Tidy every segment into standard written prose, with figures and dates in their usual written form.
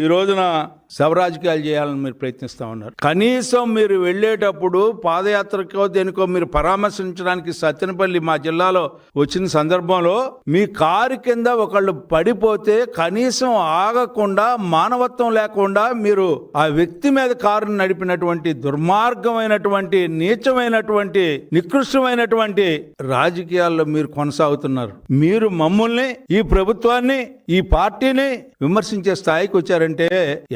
ఈ రోజున శవరాజకీయాలు చేయాలని మీరు ప్రయత్నిస్తూ ఉన్నారు. కనీసం మీరు వెళ్ళేటప్పుడు పాదయాత్రకో దేనికో మీరు పరామర్శించడానికి సత్తెనపల్లి మా జిల్లాలో వచ్చిన సందర్భంలో మీ కారు కింద ఒకళ్ళు పడిపోతే కనీసం ఆగకుండా మానవత్వం లేకుండా మీరు ఆ వ్యక్తి మీద కారుని నడిపినటువంటి దుర్మార్గమైనటువంటి నీచమైనటువంటి నికృష్టమైనటువంటి రాజకీయాల్లో మీరు కొనసాగుతున్నారు. మీరు మమ్మల్ని, ఈ ప్రభుత్వాన్ని, ఈ పార్టీని విమర్శించే స్థాయికి వచ్చారంటే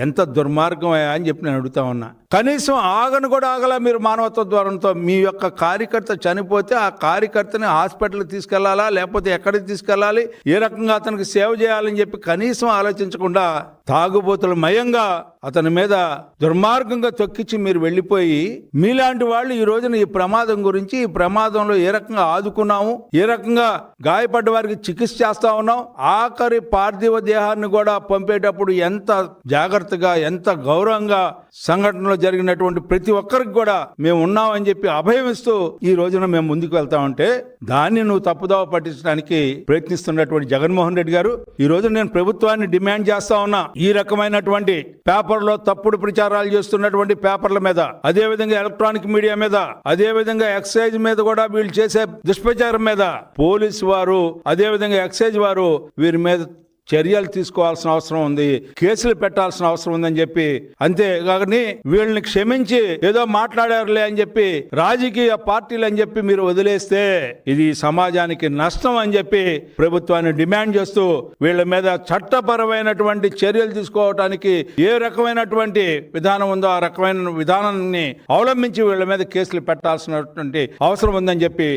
ఎంత దుర్మార్గం అని చెప్పి నేను అడుగుతా ఉన్నా. కనీసం ఆగను కూడా ఆగల మీరు మానవత్వ ద్వారంతో. మీ యొక్క కార్యకర్త చనిపోతే ఆ కార్యకర్తని హాస్పిటల్కి తీసుకెళ్లాలా, లేకపోతే ఎక్కడికి తీసుకెళ్లాలి, ఏ రకంగా అతనికి సేవ చేయాలని చెప్పి కనీసం ఆలోచించకుండా తాగుబోతుల మయంగా అతని మీద దుర్మార్గంగా తొక్కించి మీరు వెళ్ళిపోయి, మీలాంటి వాళ్ళు ఈ రోజున ఈ ప్రమాదం గురించి, ఈ ప్రమాదంలో ఏ రకంగా ఆదుకున్నాము, ఏ రకంగా గాయపడ్డ వారికి చికిత్స చేస్తా ఉన్నాం, ఆఖరి పార్థివ దేహాన్ని కూడా పంపేటప్పుడు ఎంత జాగ్రత్తగా, ఎంత గౌరవంగా సంఘటనలో జరిగినటువంటి ప్రతి ఒక్కరికి కూడా మేము ఉన్నామని చెప్పి అభయం ఇస్తూ ఈ రోజున మేము ముందుకు వెళ్తామంటే దాన్ని నువ్వు తప్పుదోవ పట్టించడానికి ప్రయత్నిస్తున్నటువంటి జగన్మోహన్ రెడ్డి గారు, ఈ రోజు నేను ప్రభుత్వాన్ని డిమాండ్ చేస్తా ఉన్నా. ఈ రకమైనటువంటి పేపర్లో తప్పుడు ప్రచారాలు చేస్తున్నటువంటి పేపర్ల మీద, అదే విధంగా ఎలక్ట్రానిక్ మీడియా మీద, అదే విధంగా ఎక్సైజ్ మీద కూడా వీళ్ళు చేసే దుష్ప్రచారం మీద పోలీసు వారు, అదే విధంగా ఎక్సైజ్ వారు వీరి మీద చర్యలు తీసుకోవాల్సిన అవసరం ఉంది, కేసులు పెట్టాల్సిన అవసరం ఉందని చెప్పి, అంతేగాని వీళ్ళని క్షమించి ఏదో మాట్లాడారులే అని చెప్పి రాజకీయ పార్టీలు అని చెప్పి మీరు వదిలేస్తే ఇది సమాజానికి నష్టం అని చెప్పి ప్రభుత్వాన్ని డిమాండ్ చేస్తూ వీళ్ళ మీద చట్టపరమైనటువంటి చర్యలు తీసుకోవడానికి ఏ రకమైనటువంటి విధానం ఉందో ఆ రకమైన విధానాన్ని అవలంబించి వీళ్ళ మీద కేసులు పెట్టాల్సినటువంటి అవసరం ఉందని చెప్పి